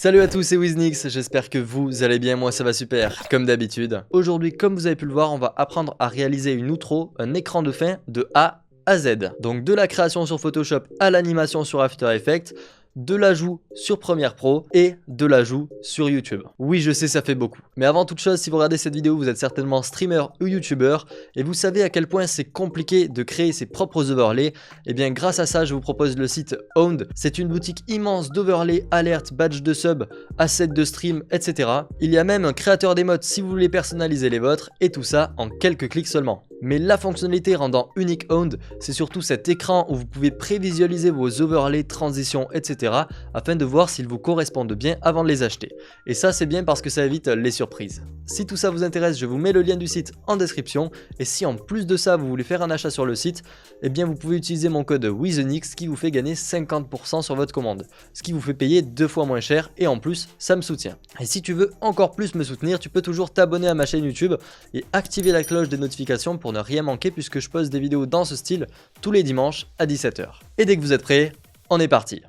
Salut à tous, c'est Wiznix, j'espère que vous allez bien, moi ça va super, comme d'habitude. Aujourd'hui, comme vous avez pu le voir, on va apprendre à réaliser une outro, un écran de fin de A à Z. Donc de la création sur Photoshop à l'animation sur After Effects, de l'ajout sur Premiere Pro et de l'ajout sur YouTube. Oui, je sais, ça fait beaucoup. Mais avant toute chose, si vous regardez cette vidéo, vous êtes certainement streamer ou youtubeur et vous savez à quel point c'est compliqué de créer ses propres overlays. Et bien grâce à ça, je vous propose le site Owned. C'est une boutique immense d'overlays, alertes, badges de sub, assets de stream, etc. Il y a même un créateur d'émotes si vous voulez personnaliser les vôtres et tout ça en quelques clics seulement. Mais la fonctionnalité rendant unique Owned, c'est surtout cet écran où vous pouvez prévisualiser vos overlays, transitions, etc. afin de voir s'ils vous correspondent bien avant de les acheter. Et ça c'est bien parce que ça évite les surprises. Si tout ça vous intéresse, je vous mets le lien du site en description. Et si en plus de ça vous voulez faire un achat sur le site, eh bien vous pouvez utiliser mon code WIZENIX qui vous fait gagner 50% sur votre commande. Ce qui vous fait payer 2 fois moins cher et en plus ça me soutient. Et si tu veux encore plus me soutenir, tu peux toujours t'abonner à ma chaîne YouTube et activer la cloche des notifications pour ne rien manquer puisque je poste des vidéos dans ce style tous les dimanches à 17 h. Et dès que vous êtes prêts, on est parti.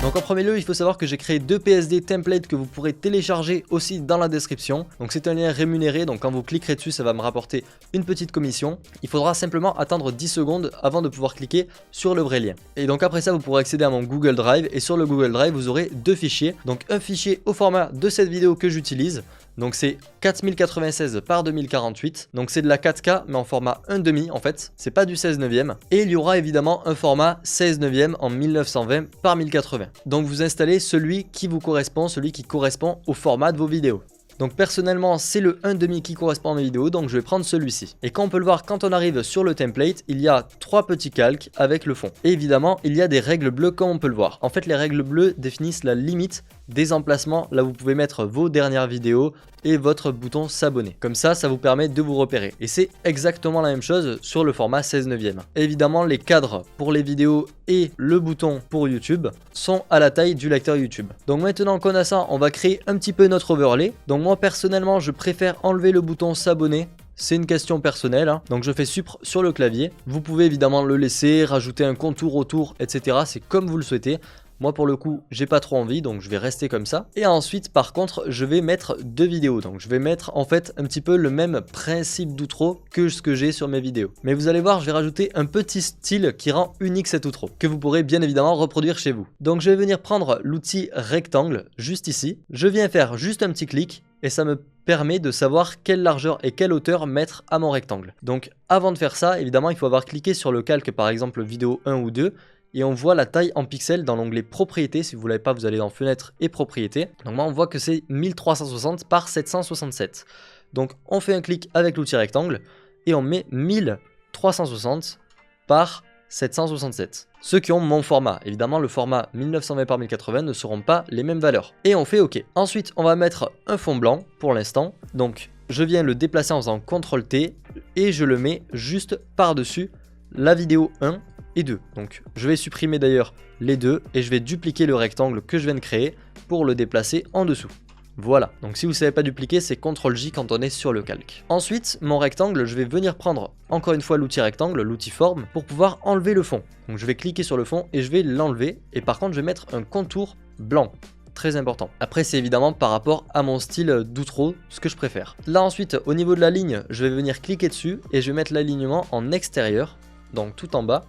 Donc en premier lieu, il faut savoir que j'ai créé 2 PSD templates que vous pourrez télécharger aussi dans la description. Donc c'est un lien rémunéré, donc quand vous cliquerez dessus, ça va me rapporter une petite commission. Il faudra simplement attendre 10 secondes avant de pouvoir cliquer sur le vrai lien. Et donc après ça, vous pourrez accéder à mon Google Drive et sur le Google Drive, vous aurez 2 fichiers. Donc un fichier au format de cette vidéo que j'utilise. Donc c'est 4096 par 2048, donc c'est de la 4K mais en format 1/2 en fait, c'est pas du 16 neuvième. Et il y aura évidemment un format 16 neuvième en 1920 par 1080. Donc vous installez celui qui vous correspond, celui qui correspond au format de vos vidéos. Donc personnellement c'est le 1/2 qui correspond à mes vidéos, donc je vais prendre celui-ci. Et comme on peut le voir quand on arrive sur le template, il y a 3 petits calques avec le fond. Et évidemment il y a des règles bleues comme on peut le voir. En fait les règles bleues définissent la limite des emplacements, là vous pouvez mettre vos dernières vidéos et votre bouton s'abonner. Comme ça vous permet de vous repérer. Et c'est exactement la même chose sur le format 16 neuvième. Évidemment les cadres pour les vidéos et le bouton pour YouTube sont à la taille du lecteur YouTube. Donc maintenant qu'on a ça, on va créer un petit peu notre overlay. Donc moi personnellement je préfère enlever le bouton s'abonner. C'est une question personnelle, hein. Donc je fais supr sur le clavier. Vous pouvez évidemment le laisser, rajouter un contour autour, etc. C'est comme vous le souhaitez. Moi pour le coup j'ai pas trop envie donc je vais rester comme ça. Et ensuite par contre je vais mettre 2 vidéos. Donc je vais mettre en fait un petit peu le même principe d'outro que ce que j'ai sur mes vidéos. Mais vous allez voir, je vais rajouter un petit style qui rend unique cet outro, que vous pourrez bien évidemment reproduire chez vous. Donc je vais venir prendre l'outil rectangle juste ici. Je viens faire juste un petit clic et ça me permet de savoir quelle largeur et quelle hauteur mettre à mon rectangle. Donc avant de faire ça, évidemment il faut avoir cliqué sur le calque par exemple vidéo 1 ou 2. Et on voit la taille en pixels dans l'onglet propriété. Si vous ne l'avez pas, vous allez dans fenêtre et propriété. Donc moi on voit que c'est 1360 par 767. Donc on fait un clic avec l'outil rectangle et on met 1360 par 767. Ceux qui ont mon format, évidemment le format 1920 par 1080 ne seront pas les mêmes valeurs. Et on fait OK. Ensuite on va mettre un fond blanc pour l'instant. Donc je viens le déplacer en faisant CTRL T et je le mets juste par-dessus la vidéo 1 et 2. Donc je vais supprimer d'ailleurs les deux et je vais dupliquer le rectangle que je viens de créer pour le déplacer en dessous. Voilà, donc si vous ne savez pas dupliquer, c'est CTRL J quand on est sur le calque. Ensuite, mon rectangle, je vais venir prendre encore une fois l'outil rectangle, l'outil forme, pour pouvoir enlever le fond. Donc je vais cliquer sur le fond et je vais l'enlever. Et par contre, je vais mettre un contour blanc. Très important. Après c'est évidemment par rapport à mon style d'outro, ce que je préfère. Là ensuite, au niveau de la ligne, je vais venir cliquer dessus et je vais mettre l'alignement en extérieur, donc tout en bas.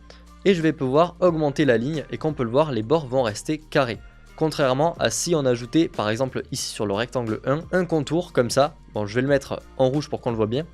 Et je vais pouvoir augmenter la ligne et comme on peut le voir, les bords vont rester carrés. Contrairement à si on ajoutait par exemple ici sur le rectangle 1, un contour comme ça. Bon, je vais le mettre en rouge pour qu'on le voit bien.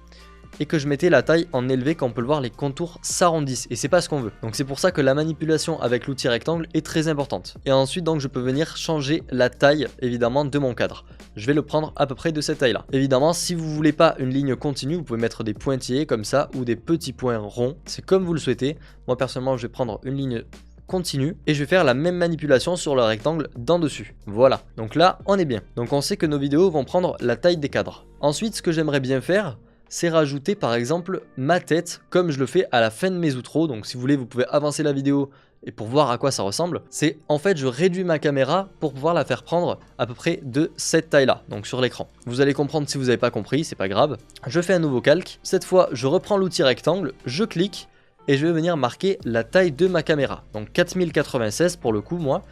Et que je mettais la taille en élevé, comme on peut le voir, les contours s'arrondissent et c'est pas ce qu'on veut. Donc c'est pour ça que la manipulation avec l'outil rectangle est très importante. Et ensuite donc je peux venir changer la taille évidemment de mon cadre. Je vais le prendre à peu près de cette taille là. Évidemment si vous voulez pas une ligne continue, vous pouvez mettre des pointillés comme ça ou des petits points ronds. C'est comme vous le souhaitez. Moi personnellement je vais prendre une ligne continue et je vais faire la même manipulation sur le rectangle d'en dessus. Voilà, donc là on est bien. Donc on sait que nos vidéos vont prendre la taille des cadres. Ensuite ce que j'aimerais bien faire, c'est rajouter par exemple ma tête comme je le fais à la fin de mes outros. Donc si vous voulez, vous pouvez avancer la vidéo et pour voir à quoi ça ressemble. C'est en fait je réduis ma caméra pour pouvoir la faire prendre à peu près de cette taille là, donc sur l'écran. Vous allez comprendre si vous n'avez pas compris, c'est pas grave. Je fais un nouveau calque. Cette fois je reprends l'outil rectangle, je clique et je vais venir marquer la taille de ma caméra. Donc 4096 pour le coup moi,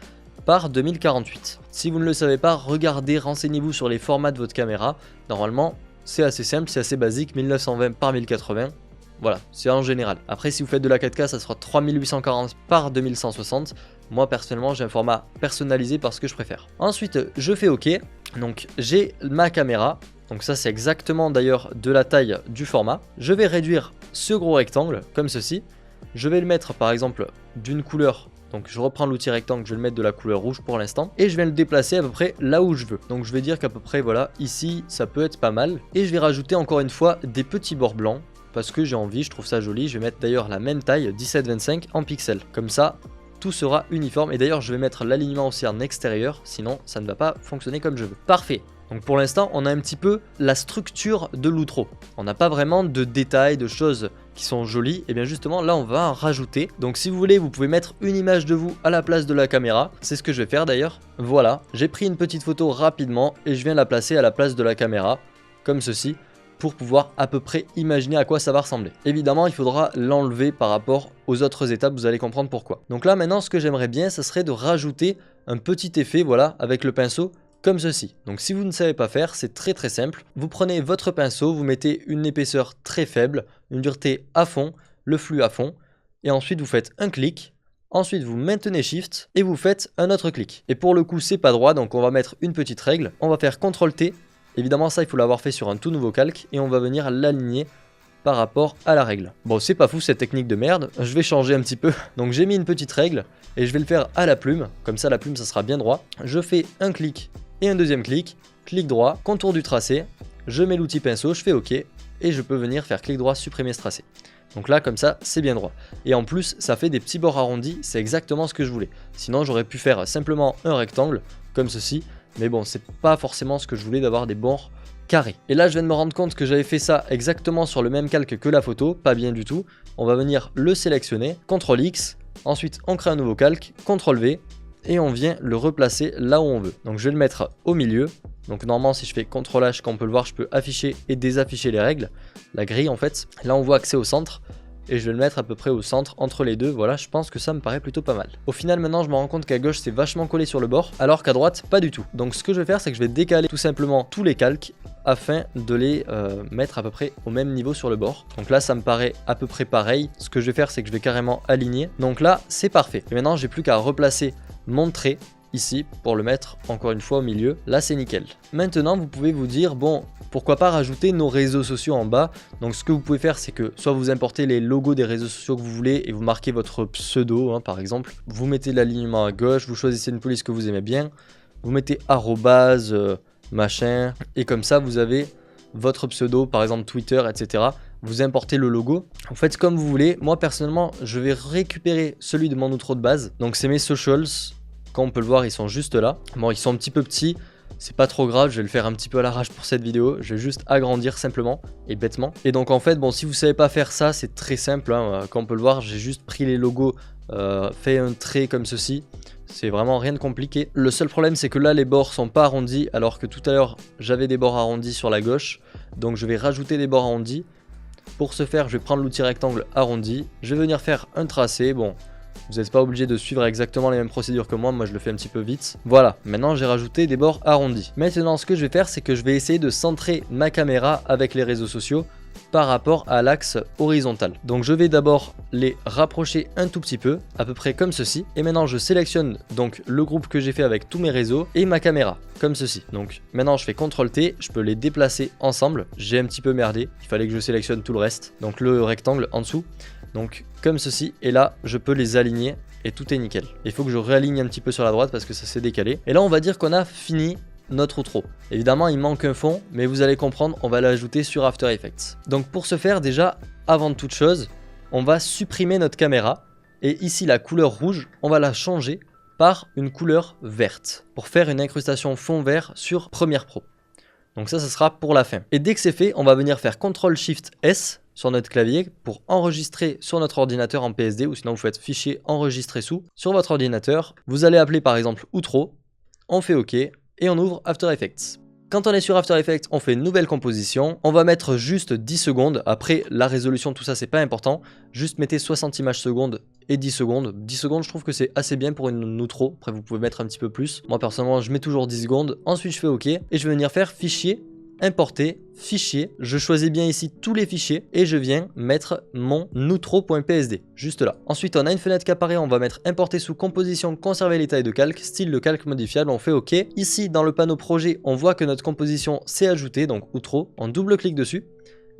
par 2048. Si vous ne le savez pas, regardez, renseignez-vous sur les formats de votre caméra. Normalement, c'est assez simple, c'est assez basique, 1920 par 1080. Voilà, c'est en général. Après, si vous faites de la 4K, ça sera 3840 par 2160. Moi, personnellement, j'ai un format personnalisé parce que je préfère. Ensuite, je fais OK. Donc, j'ai ma caméra. Donc ça, c'est exactement d'ailleurs de la taille du format. Je vais réduire ce gros rectangle, comme ceci. Je vais le mettre, par exemple, d'une couleur. Donc je reprends l'outil rectangle, je vais le mettre de la couleur rouge pour l'instant. Et je vais le déplacer à peu près là où je veux. Donc je vais dire qu'à peu près, voilà, ici, ça peut être pas mal. Et je vais rajouter encore une fois des petits bords blancs. Parce que j'ai envie, je trouve ça joli. Je vais mettre d'ailleurs la même taille, 17-25 en pixels. Comme ça, tout sera uniforme. Et d'ailleurs, je vais mettre l'alignement aussi en extérieur. Sinon, ça ne va pas fonctionner comme je veux. Parfait. Donc pour l'instant, on a un petit peu la structure de l'outro. On n'a pas vraiment de détails, de choses qui sont jolies. Et bien justement, là, on va en rajouter. Donc si vous voulez, vous pouvez mettre une image de vous à la place de la caméra. C'est ce que je vais faire d'ailleurs. Voilà, j'ai pris une petite photo rapidement et je viens la placer à la place de la caméra, comme ceci, pour pouvoir à peu près imaginer à quoi ça va ressembler. Évidemment, il faudra l'enlever par rapport aux autres étapes, vous allez comprendre pourquoi. Donc là, maintenant, ce que j'aimerais bien, ce serait de rajouter un petit effet, voilà, avec le pinceau, comme ceci. Donc si vous ne savez pas faire, c'est très simple. Vous prenez votre pinceau, vous mettez une épaisseur très faible, une dureté à fond, le flux à fond, et ensuite vous faites un clic, ensuite vous maintenez Shift, et vous faites un autre clic. Et pour le coup, c'est pas droit, donc on va mettre une petite règle, on va faire CTRL-T. Évidemment, ça, il faut l'avoir fait sur un tout nouveau calque et on va venir l'aligner par rapport à la règle. Bon, c'est pas fou cette technique de merde, je vais changer un petit peu. Donc j'ai mis une petite règle et je vais le faire à la plume, comme ça la plume ça sera bien droit. Je fais un clic et un deuxième clic, clic droit, contour du tracé, je mets l'outil pinceau, je fais OK et je peux venir faire clic droit, supprimer ce tracé. Donc là, comme ça, c'est bien droit. Et en plus, ça fait des petits bords arrondis, c'est exactement ce que je voulais. Sinon, j'aurais pu faire simplement un rectangle, comme ceci. Mais bon, c'est pas forcément ce que je voulais d'avoir des bords carrés. Et là, je viens de me rendre compte que j'avais fait ça exactement sur le même calque que la photo, pas bien du tout. On va venir le sélectionner, CTRL X, ensuite on crée un nouveau calque, CTRL V, et on vient le replacer là où on veut. Donc je vais le mettre au milieu. Donc normalement, si je fais CTRL H, comme on peut le voir, je peux afficher et désafficher les règles, la grille en fait. Là, on voit que c'est au centre. Et je vais le mettre à peu près au centre, entre les deux, voilà, je pense que ça me paraît plutôt pas mal. Au final, maintenant, je me rends compte qu'à gauche, c'est vachement collé sur le bord, alors qu'à droite, pas du tout. Donc ce que je vais faire, c'est que je vais décaler tout simplement tous les calques, afin de les mettre à peu près au même niveau sur le bord. Donc là, ça me paraît à peu près pareil. Ce que je vais faire, c'est que je vais carrément aligner. Donc là, c'est parfait. Et maintenant, j'ai plus qu'à replacer mon trait ici pour le mettre encore une fois au milieu. Là, c'est nickel. Maintenant, vous pouvez vous dire, bon, pourquoi pas rajouter nos réseaux sociaux en bas. Donc ce que vous pouvez faire, c'est que soit vous importez les logos des réseaux sociaux que vous voulez et vous marquez votre pseudo, hein, par exemple. Vous mettez l'alignement à gauche, vous choisissez une police que vous aimez bien. Vous mettez arrobase, machin, et comme ça, vous avez votre pseudo, par exemple Twitter, etc. Vous importez le logo. Vous faites comme vous voulez. Moi, personnellement, je vais récupérer celui de mon outro de base. Donc c'est mes socials. Quand on peut le voir, ils sont juste là. Bon, ils sont un petit peu petits. C'est pas trop grave, je vais le faire un petit peu à l'arrache pour cette vidéo. Je vais juste agrandir simplement et bêtement. Et donc en fait, bon, si vous savez pas faire ça, c'est très simple. Hein. Comme on peut le voir, j'ai juste pris les logos, fait un trait comme ceci. C'est vraiment rien de compliqué. Le seul problème, c'est que là, les bords sont pas arrondis, alors que tout à l'heure, j'avais des bords arrondis sur la gauche. Donc je vais rajouter des bords arrondis. Pour ce faire, je vais prendre l'outil rectangle arrondi. Je vais venir faire un tracé. Bon, vous n'êtes pas obligé de suivre exactement les mêmes procédures que moi je le fais un petit peu vite. Voilà, maintenant j'ai rajouté des bords arrondis. Maintenant, ce que je vais faire, c'est que je vais essayer de centrer ma caméra avec les réseaux sociaux par rapport à l'axe horizontal. Donc je vais d'abord les rapprocher un tout petit peu, à peu près comme ceci. Et maintenant je sélectionne donc le groupe que j'ai fait avec tous mes réseaux et ma caméra, comme ceci. Donc maintenant je fais CTRL-T, je peux les déplacer ensemble. J'ai un petit peu merdé, il fallait que je sélectionne tout le reste. Donc le rectangle en dessous. Donc comme ceci, et là je peux les aligner et tout est nickel. Il faut que je réaligne un petit peu sur la droite parce que ça s'est décalé. Et là on va dire qu'on a fini notre outro. Évidemment il manque un fond, mais vous allez comprendre, on va l'ajouter sur After Effects. Donc pour ce faire, déjà avant de toute chose, on va supprimer notre caméra. Et ici la couleur rouge, on va la changer par une couleur verte pour faire une incrustation fond vert sur Premiere Pro. Donc ça sera pour la fin. Et dès que c'est fait, on va venir faire CTRL-SHIFT-S sur notre clavier pour enregistrer sur notre ordinateur en PSD, ou sinon vous faites fichier enregistrer sous sur votre ordinateur. Vous allez appeler par exemple outro, on fait OK et on ouvre After Effects. Quand on est sur After Effects, on fait une nouvelle composition. On va mettre juste 10 secondes. Après, la résolution, tout ça, c'est pas important. Juste mettez 60 images secondes et 10 secondes. 10 secondes, je trouve que c'est assez bien pour une outro. Après, vous pouvez mettre un petit peu plus. Moi, personnellement, je mets toujours 10 secondes. Ensuite, je fais OK. Et je vais venir faire fichier, importer, fichier. Je choisis bien ici tous les fichiers et je viens mettre mon outro.psd juste là. Ensuite, on a une fenêtre qui apparaît. On va mettre importer sous composition, conserver les tailles de calque, style de calque modifiable. On fait OK. Ici, dans le panneau projet, on voit que notre composition s'est ajoutée, donc outro. On double-clique dessus.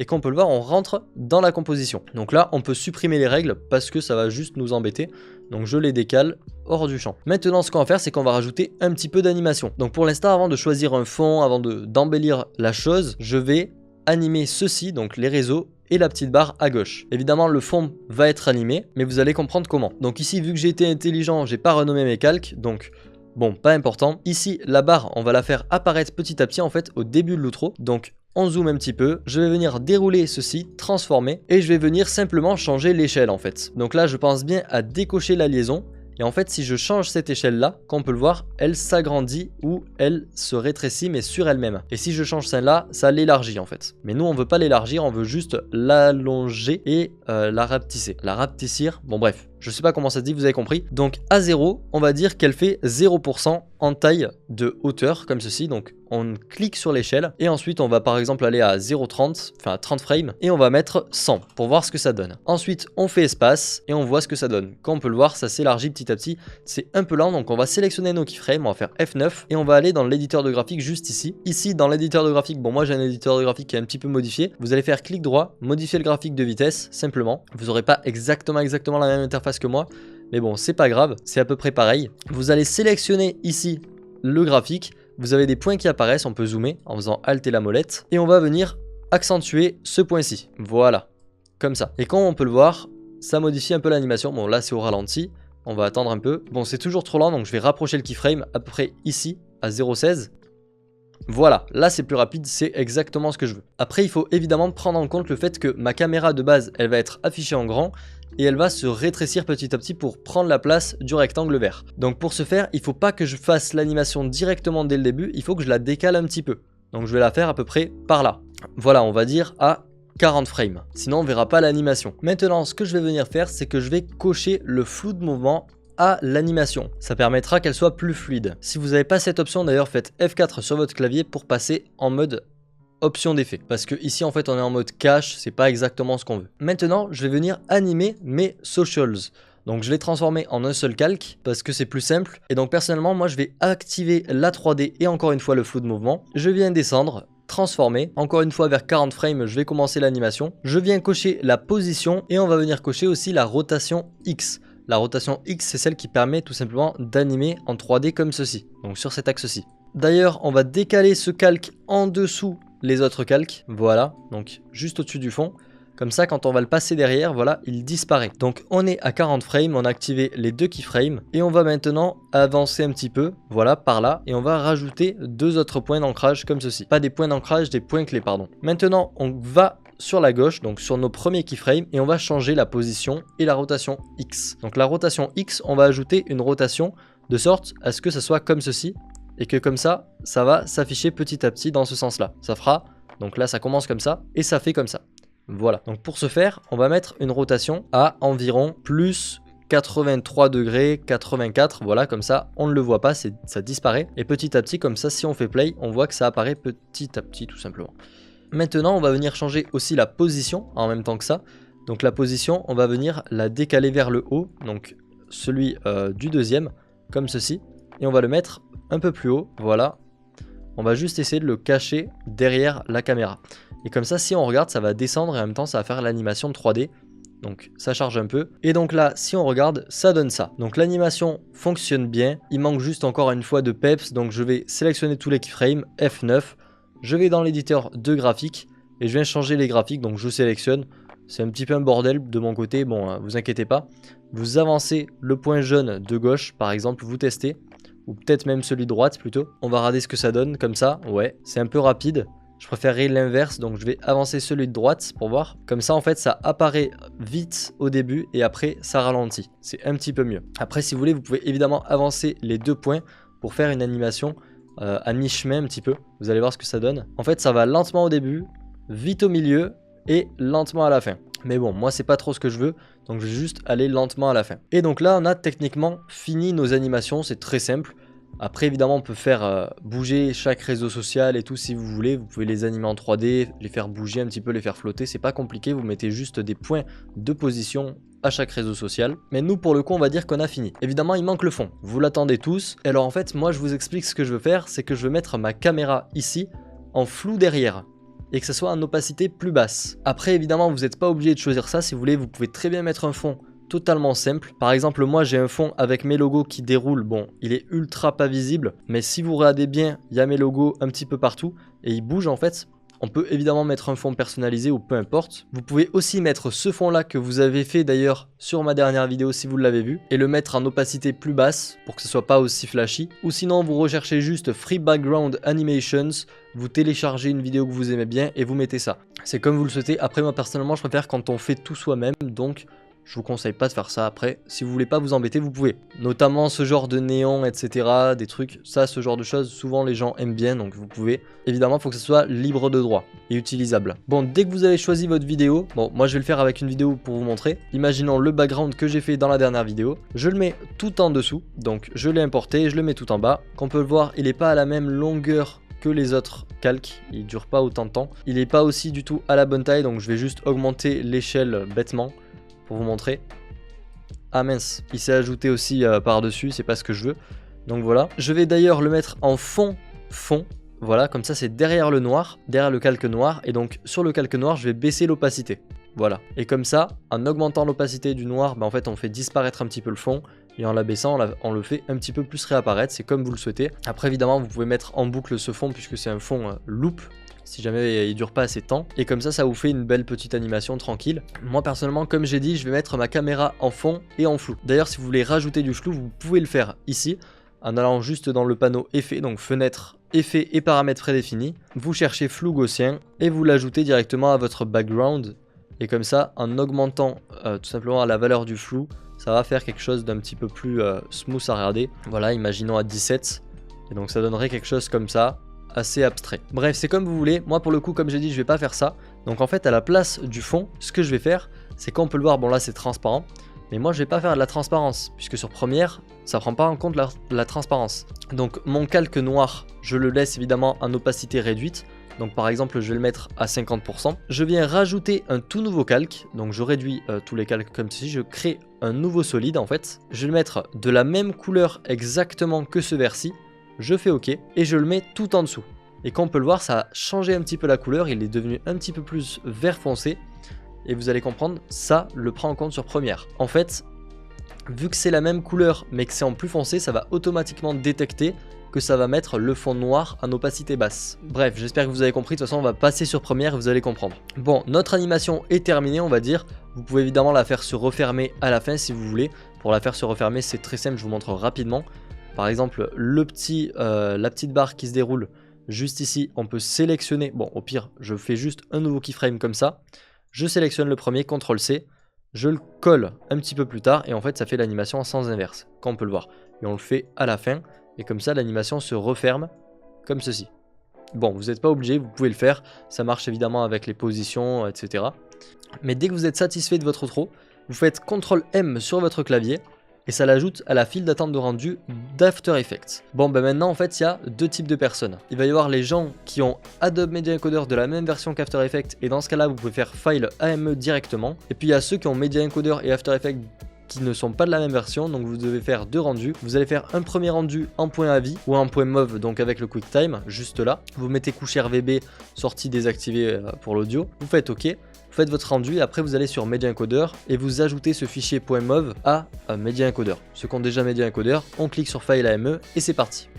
Et comme on peut le voir, on rentre dans la composition. Donc là, on peut supprimer les règles parce que ça va juste nous embêter. Donc je les décale hors du champ. Maintenant, ce qu'on va faire, c'est qu'on va rajouter un petit peu d'animation. Donc pour l'instant, avant de choisir un fond, avant d'embellir la chose, je vais animer ceci, donc les réseaux et la petite barre à gauche. Évidemment, le fond va être animé, mais vous allez comprendre comment. Donc ici, vu que j'ai été intelligent, j'ai pas renommé mes calques, donc bon, pas important. Ici, la barre, on va la faire apparaître petit à petit en fait au début de l'outro. Donc on zoome un petit peu, je vais venir dérouler ceci, transformer, et je vais venir simplement changer l'échelle en fait. Donc là, je pense bien à décocher la liaison. Et en fait, si je change cette échelle-là, comme on peut le voir, elle s'agrandit ou elle se rétrécit, mais sur elle-même. Et si je change celle-là, ça l'élargit en fait. Mais nous, on veut pas l'élargir, on veut juste l'allonger et la rapetisser. La rapetissir, bon bref. Je sais pas comment ça se dit, vous avez compris. Donc à 0, on va dire qu'elle fait 0% en taille de hauteur, comme ceci. Donc on clique sur l'échelle et ensuite on va par exemple aller à 0,30, enfin à 30 frames, et on va mettre 100 pour voir ce que ça donne. Ensuite on fait espace et on voit ce que ça donne. Comme on peut le voir, ça s'élargit petit à petit. C'est un peu lent, donc on va sélectionner nos keyframes, on va faire F9 et on va aller dans l'éditeur de graphique juste ici. Ici dans l'éditeur de graphique, bon moi j'ai un éditeur de graphique qui est un petit peu modifié. Vous allez faire clic droit, modifier le graphique de vitesse simplement. Vous n'aurez pas exactement la même interface que moi, mais bon c'est pas grave, c'est à peu près pareil. Vous allez sélectionner ici le graphique, vous avez des points qui apparaissent, on peut zoomer en faisant Alt et la molette, et on va venir accentuer ce point-ci, voilà, comme ça. Et comme on peut le voir, ça modifie un peu l'animation. Bon là c'est au ralenti, on va attendre un peu. Bon c'est toujours trop lent, donc je vais rapprocher le keyframe à peu près ici à 0,16. Voilà, là c'est plus rapide, c'est exactement ce que je veux. Après il faut évidemment prendre en compte le fait que ma caméra de base, elle va être affichée en grand et elle va se rétrécir petit à petit pour prendre la place du rectangle vert. Donc pour ce faire, il ne faut pas que je fasse l'animation directement dès le début, il faut que je la décale un petit peu. Donc je vais la faire à peu près par là. Voilà, on va dire à 40 frames, sinon on ne verra pas l'animation. Maintenant, ce que je vais venir faire, c'est que je vais cocher le flou de mouvement à l'animation. Ça permettra qu'elle soit plus fluide. Si vous n'avez pas cette option, d'ailleurs, faites F4 sur votre clavier pour passer en mode option d'effet. Parce que ici, en fait, on est en mode cache, c'est pas exactement ce qu'on veut. Maintenant, je vais venir animer mes socials. Donc, je vais transformer en un seul calque parce que c'est plus simple. Et donc, personnellement, moi, je vais activer la 3D et encore une fois le flou de mouvement. Je viens descendre, transformer. Encore une fois, vers 40 frames, je vais commencer l'animation. Je viens cocher la position et on va venir cocher aussi la rotation X. La rotation X, c'est celle qui permet tout simplement d'animer en 3D comme ceci, donc sur cet axe-ci. D'ailleurs, on va décaler ce calque en dessous les autres calques, voilà, donc juste au-dessus du fond. Comme ça, quand on va le passer derrière, voilà, il disparaît. Donc on est à 40 frames, on a activé les deux keyframes et on va maintenant avancer un petit peu, voilà, par là, et on va rajouter deux autres points d'ancrage comme ceci. Pas des points d'ancrage, des points clés, pardon. Maintenant, on va sur la gauche, donc sur nos premiers keyframes, et on va changer la position et la rotation X. Donc la rotation X, on va ajouter une rotation de sorte à ce que ça soit comme ceci, et que comme ça, ça va s'afficher petit à petit dans ce sens-là. Ça fera, donc là ça commence comme ça, et ça fait comme ça. Voilà, donc pour ce faire, on va mettre une rotation à environ plus 83 degrés, 84, voilà, comme ça, on ne le voit pas, ça disparaît. Et petit à petit, comme ça, si on fait play, on voit que ça apparaît petit à petit, tout simplement. Maintenant, on va venir changer aussi la position en même temps que ça. Donc la position, on va venir la décaler vers le haut, donc celui du deuxième, comme ceci. Et on va le mettre un peu plus haut, voilà. On va juste essayer de le cacher derrière la caméra. Et comme ça, si on regarde, ça va descendre et en même temps, ça va faire l'animation de 3D. Donc ça charge un peu. Et donc là, si on regarde, ça donne ça. Donc l'animation fonctionne bien. Il manque juste encore une fois de peps. Donc je vais sélectionner tous les keyframes, F9. Je vais dans l'éditeur de graphiques et je viens changer les graphiques, donc je sélectionne. C'est un petit peu un bordel de mon côté, bon, vous inquiétez pas. Vous avancez le point jaune de gauche, par exemple, vous testez, ou peut-être même celui de droite plutôt. On va regarder ce que ça donne, comme ça, ouais, c'est un peu rapide. Je préférerais l'inverse, donc je vais avancer celui de droite pour voir. Comme ça, en fait, ça apparaît vite au début et après, ça ralentit. C'est un petit peu mieux. Après, si vous voulez, vous pouvez évidemment avancer les deux points pour faire une animation à mi-chemin un petit peu. Vous allez voir ce que ça donne. En fait, ça va lentement au début, vite au milieu et lentement à la fin. Mais bon, moi c'est pas trop ce que je veux, donc je vais juste aller lentement à la fin. Et donc là, on a techniquement fini nos animations, c'est très simple. Après, évidemment, on peut faire bouger chaque réseau social et tout si vous voulez. Vous pouvez les animer en 3D, les faire bouger un petit peu, les faire flotter. C'est pas compliqué, vous mettez juste des points de position à chaque réseau social. Mais nous, pour le coup, on va dire qu'on a fini. Évidemment, il manque le fond. Vous l'attendez tous. Et alors, en fait, moi, je vous explique ce que je veux faire. C'est que je veux mettre ma caméra ici en flou derrière et que ça soit en opacité plus basse. Après, évidemment, vous n'êtes pas obligé de choisir ça. Si vous voulez, vous pouvez très bien mettre un fond totalement simple. Par exemple, moi j'ai un fond avec mes logos qui déroulent. Bon, il est ultra pas visible, mais si vous regardez bien, il y a mes logos un petit peu partout et ils bougent en fait. On peut évidemment mettre un fond personnalisé ou peu importe. Vous pouvez aussi mettre ce fond là que vous avez fait d'ailleurs sur ma dernière vidéo si vous l'avez vu et le mettre en opacité plus basse pour que ce soit pas aussi flashy. Ou sinon vous recherchez juste Free Background Animations, vous téléchargez une vidéo que vous aimez bien et vous mettez ça. C'est comme vous le souhaitez. Après moi personnellement je préfère quand on fait tout soi-même, donc je vous conseille pas de faire ça. Après, si vous voulez pas vous embêter, vous pouvez. Notamment ce genre de néon, etc. Des trucs, ça, ce genre de choses, souvent les gens aiment bien, donc vous pouvez. Évidemment, il faut que ce soit libre de droit et utilisable. Bon, dès que vous avez choisi votre vidéo, bon, moi je vais le faire avec une vidéo pour vous montrer. Imaginons le background que j'ai fait dans la dernière vidéo. Je le mets tout en dessous, donc je l'ai importé, je le mets tout en bas. Comme on peut le voir, il n'est pas à la même longueur que les autres calques, il dure pas autant de temps. Il n'est pas aussi du tout à la bonne taille, donc je vais juste augmenter l'échelle bêtement pour vous montrer. Ah mince, il s'est ajouté aussi par-dessus, c'est pas ce que je veux. Donc voilà. Je vais d'ailleurs le mettre en fond. Voilà, comme ça c'est derrière le noir, derrière le calque noir. Et donc sur le calque noir, je vais baisser l'opacité. Voilà. Et comme ça, en augmentant l'opacité du noir, en fait on fait disparaître un petit peu le fond. Et en l'abaissant, on le fait un petit peu plus réapparaître, c'est comme vous le souhaitez. Après évidemment, vous pouvez mettre en boucle ce fond puisque c'est un fond loop. Si jamais il dure pas assez de temps. Et comme ça vous fait une belle petite animation tranquille. Moi personnellement, comme j'ai dit, je vais mettre ma caméra en fond et en flou. D'ailleurs, si vous voulez rajouter du flou, vous pouvez le faire ici, en allant juste dans le panneau effet, donc fenêtre, effet et paramètres prédéfinis. Vous cherchez flou gaussien et vous l'ajoutez directement à votre background. Et comme ça, en augmentant tout simplement la valeur du flou, ça va faire quelque chose d'un petit peu plus smooth à regarder. Voilà, imaginons à 17. Et donc ça donnerait quelque chose comme ça, assez abstrait. Bref, c'est comme vous voulez. Moi pour le coup, comme j'ai dit, je vais pas faire ça. Donc en fait, à la place du fond, ce que je vais faire, c'est qu'on peut le voir, bon là c'est transparent, mais moi je vais pas faire de la transparence, puisque sur Premiere, ça prend pas en compte la transparence. Donc mon calque noir, je le laisse évidemment en opacité réduite. Donc par exemple, je vais le mettre à 50%. Je viens rajouter un tout nouveau calque. Donc je réduis tous les calques comme ceci. Je crée un nouveau solide en fait. Je vais le mettre de la même couleur exactement que ce vers-ci. Je fais OK et je le mets tout en dessous. Et comme on peut le voir, ça a changé un petit peu la couleur. Il est devenu un petit peu plus vert foncé. Et vous allez comprendre, ça le prend en compte sur Premiere. En fait, vu que c'est la même couleur mais que c'est en plus foncé, ça va automatiquement détecter que ça va mettre le fond noir en opacité basse. Bref, j'espère que vous avez compris. De toute façon, on va passer sur Premiere et vous allez comprendre. Bon, notre animation est terminée, on va dire. Vous pouvez évidemment la faire se refermer à la fin si vous voulez. Pour la faire se refermer, c'est très simple, je vous montre rapidement. Par exemple, la petite barre qui se déroule juste ici, on peut sélectionner. Bon, au pire, je fais juste un nouveau keyframe comme ça. Je sélectionne le premier, CTRL-C. Je le colle un petit peu plus tard et en fait, ça fait l'animation en sens inverse, comme on peut le voir. Et on le fait à la fin. Et comme ça, l'animation se referme comme ceci. Bon, vous n'êtes pas obligé, vous pouvez le faire. Ça marche évidemment avec les positions, etc. Mais dès que vous êtes satisfait de votre outro, vous faites CTRL-M sur votre clavier et ça l'ajoute à la file d'attente de rendu d'After Effects. Bon, ben maintenant, en fait, il y a deux types de personnes. Il va y avoir les gens qui ont Adobe Media Encoder de la même version qu'After Effects et dans ce cas-là, vous pouvez faire File AME directement. Et puis, il y a ceux qui ont Media Encoder et After Effects qui ne sont pas de la même version, donc vous devez faire deux rendus. Vous allez faire un premier rendu en point AVI ou en point MOV, donc avec le QuickTime, juste là. Vous mettez couche RVB, sortie désactivée pour l'audio. Vous faites OK, vous faites votre rendu et après vous allez sur Media Encoder et vous ajoutez ce fichier .mov à Media Encoder. Ceux qui ont déjà Media Encoder, on clique sur File AME et c'est parti.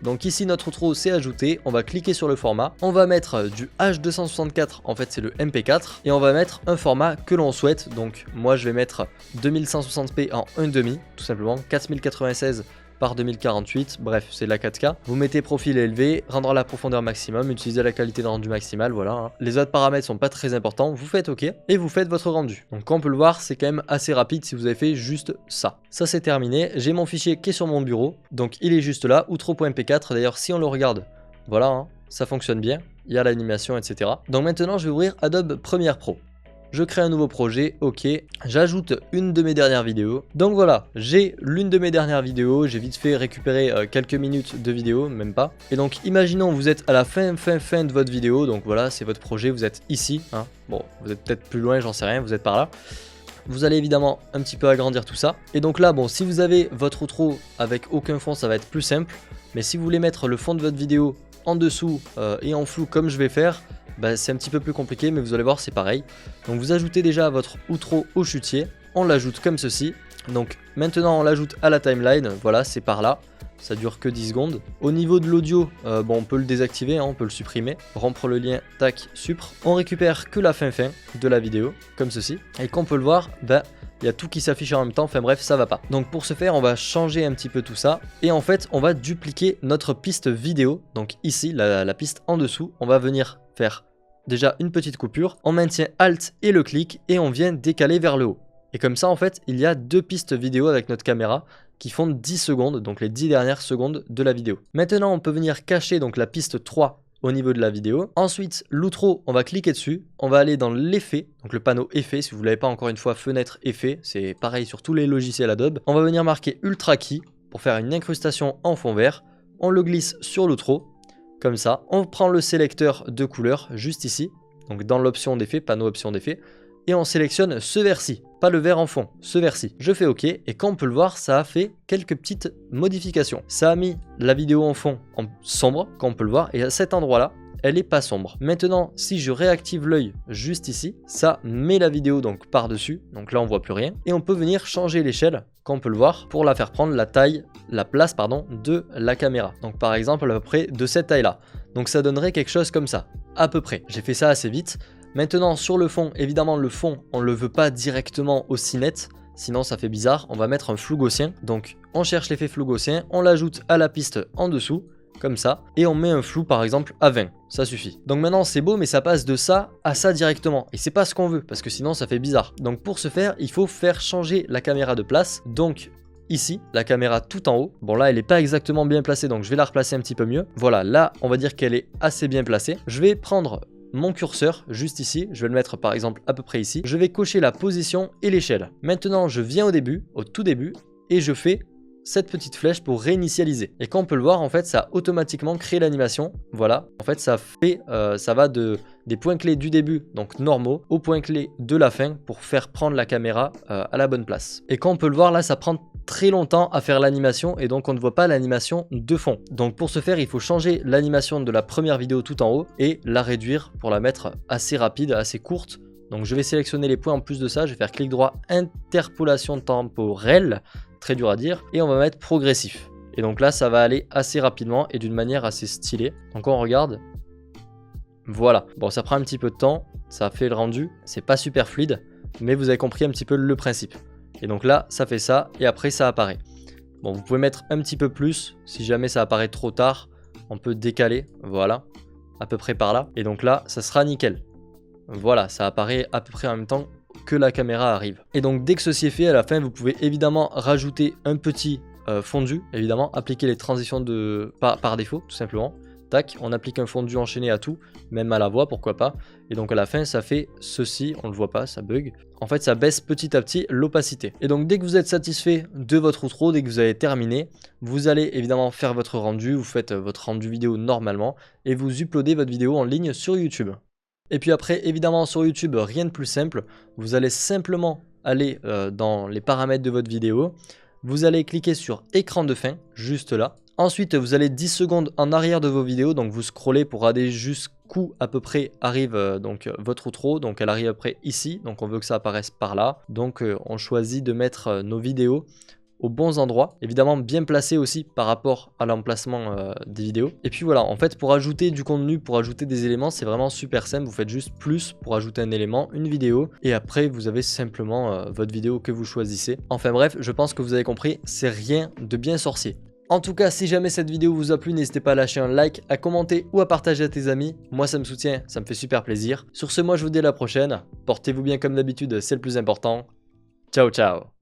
Donc ici notre outro s'est ajouté, on va cliquer sur le format, on va mettre du H264, en fait c'est le MP4, et on va mettre un format que l'on souhaite, donc moi je vais mettre 2160p en 1.5, tout tout simplement 4096 par 2048, bref, c'est de la 4K. Vous mettez profil élevé, rendre la profondeur maximum, utiliser la qualité de rendu maximale, voilà. Hein. Les autres paramètres sont pas très importants, vous faites OK et vous faites votre rendu. Donc comme on peut le voir, c'est quand même assez rapide si vous avez fait juste ça. Ça c'est terminé, j'ai mon fichier qui est sur mon bureau, donc il est juste là, outro.mp4, d'ailleurs si on le regarde, voilà, hein, ça fonctionne bien, il y a l'animation, etc. Donc maintenant je vais ouvrir Adobe Premiere Pro. Je crée un nouveau projet, ok, j'ajoute une de mes dernières vidéos. Donc voilà, j'ai l'une de mes dernières vidéos, j'ai vite fait récupérer quelques minutes de vidéo, même pas. Et donc imaginons vous êtes à la fin de votre vidéo, donc voilà, c'est votre projet, vous êtes ici, hein. Bon, vous êtes peut-être plus loin, j'en sais rien, vous êtes par là. Vous allez évidemment un petit peu agrandir tout ça. Et donc là, bon, si vous avez votre outro avec aucun fond, ça va être plus simple. Mais si vous voulez mettre le fond de votre vidéo en dessous et en flou comme je vais faire, bah, c'est un petit peu plus compliqué, mais vous allez voir, c'est pareil. Donc vous ajoutez déjà votre outro au chutier, on l'ajoute comme ceci. Donc maintenant on l'ajoute à la timeline, voilà, c'est par là. Ça dure que 10 secondes. Au niveau de l'audio, bon, on peut le désactiver, hein, on peut le supprimer. Rompre le lien, tac, supr. On récupère que la fin de la vidéo, comme ceci. Et comme on peut le voir, bah, il y a tout qui s'affiche en même temps, enfin bref, ça va pas. Donc pour ce faire, on va changer un petit peu tout ça. Et en fait, on va dupliquer notre piste vidéo. Donc ici, la piste en dessous, on va venir faire déjà une petite coupure. On maintient Alt et le clic et on vient décaler vers le haut. Et comme ça, en fait, il y a deux pistes vidéo avec notre caméra qui font 10 secondes, donc les 10 dernières secondes de la vidéo. Maintenant, on peut venir cacher donc la piste 3 au niveau de la vidéo. Ensuite, l'outro, on va cliquer dessus. On va aller dans l'effet, donc le panneau effet. Si vous ne l'avez pas, encore une fois, fenêtre effet. C'est pareil sur tous les logiciels Adobe. On va venir marquer Ultra Key pour faire une incrustation en fond vert. On le glisse sur l'outro, comme ça. On prend le sélecteur de couleur juste ici, donc dans l'option d'effet, panneau option d'effet. Et on sélectionne ce vert-ci, pas le vert en fond, ce vert-ci. Je fais OK, et comme on peut le voir, ça a fait quelques petites modifications. Ça a mis la vidéo en fond en sombre, comme on peut le voir, et à cet endroit-là, elle n'est pas sombre. Maintenant, si je réactive l'œil juste ici, ça met la vidéo donc par-dessus, donc là on voit plus rien, et on peut venir changer l'échelle, comme on peut le voir, pour la faire prendre la place de la caméra. Donc par exemple, à peu près de cette taille-là. Donc ça donnerait quelque chose comme ça, à peu près. J'ai fait ça assez vite. Maintenant sur le fond, évidemment le fond on ne le veut pas directement aussi net, sinon ça fait bizarre, on va mettre un flou gaussien. Donc on cherche l'effet flou gaussien, on l'ajoute à la piste en dessous, comme ça, et on met un flou par exemple à 20, ça suffit. Donc maintenant c'est beau mais ça passe de ça à ça directement, et c'est pas ce qu'on veut, parce que sinon ça fait bizarre. Donc pour ce faire, il faut faire changer la caméra de place, donc ici, la caméra tout en haut. Bon là elle n'est pas exactement bien placée, donc je vais la replacer un petit peu mieux. Voilà, là on va dire qu'elle est assez bien placée. Je vais prendre mon curseur juste ici, je vais le mettre par exemple à peu près ici. Je vais cocher la position et l'échelle. Maintenant je viens au tout début, et je fais cette petite flèche pour réinitialiser. Et comme on peut le voir, en fait ça a automatiquement créé l'animation. Voilà, en fait ça va des points clés du début, donc normaux, aux points clés de la fin pour faire prendre la caméra à la bonne place. Et comme on peut le voir là, ça prend très longtemps à faire l'animation, et donc on ne voit pas l'animation de fond. Donc pour ce faire, il faut changer l'animation de la première vidéo tout en haut et la réduire pour la mettre assez rapide, assez courte. Donc je vais sélectionner les points en plus de ça, je vais faire clic droit, interpolation temporelle, très dur à dire, et on va mettre progressif. Et donc là ça va aller assez rapidement et d'une manière assez stylée. Donc on regarde, voilà, bon ça prend un petit peu de temps, ça fait le rendu, c'est pas super fluide, mais vous avez compris un petit peu le principe. Et donc là ça fait ça, et après ça apparaît. Bon, vous pouvez mettre un petit peu plus, si jamais ça apparaît trop tard, on peut décaler, voilà, à peu près par là, et donc là ça sera nickel. Voilà, ça apparaît à peu près en même temps que la caméra arrive. Et donc dès que ceci est fait, à la fin vous pouvez évidemment rajouter un petit fondu, évidemment, appliquer les transitions par défaut, tout simplement. Tac, on applique un fondu enchaîné à tout, même à la voix, pourquoi pas. Et donc à la fin ça fait ceci, on le voit pas, ça bug. En fait ça baisse petit à petit l'opacité. Et donc dès que vous êtes satisfait de votre outro, dès que vous avez terminé, vous allez évidemment faire votre rendu, vous faites votre rendu vidéo normalement, et vous uploadez votre vidéo en ligne sur YouTube. Et puis après, évidemment sur YouTube, rien de plus simple, vous allez simplement aller dans les paramètres de votre vidéo, vous allez cliquer sur écran de fin, juste là. Ensuite, vous allez 10 secondes en arrière de vos vidéos, donc vous scrollez pour aller jusqu'où à peu près arrive votre outro, donc elle arrive après ici, donc on veut que ça apparaisse par là. Donc on choisit de mettre nos vidéos aux bons endroits, évidemment bien placés aussi par rapport à l'emplacement des vidéos. Et puis voilà, en fait pour ajouter du contenu, pour ajouter des éléments, c'est vraiment super simple, vous faites juste plus pour ajouter un élément, une vidéo, et après vous avez simplement votre vidéo que vous choisissez. Enfin bref, je pense que vous avez compris, c'est rien de bien sorcier. En tout cas, si jamais cette vidéo vous a plu, n'hésitez pas à lâcher un like, à commenter ou à partager à tes amis. Moi, ça me soutient, ça me fait super plaisir. Sur ce, moi, je vous dis à la prochaine. Portez-vous bien comme d'habitude, c'est le plus important. Ciao, ciao.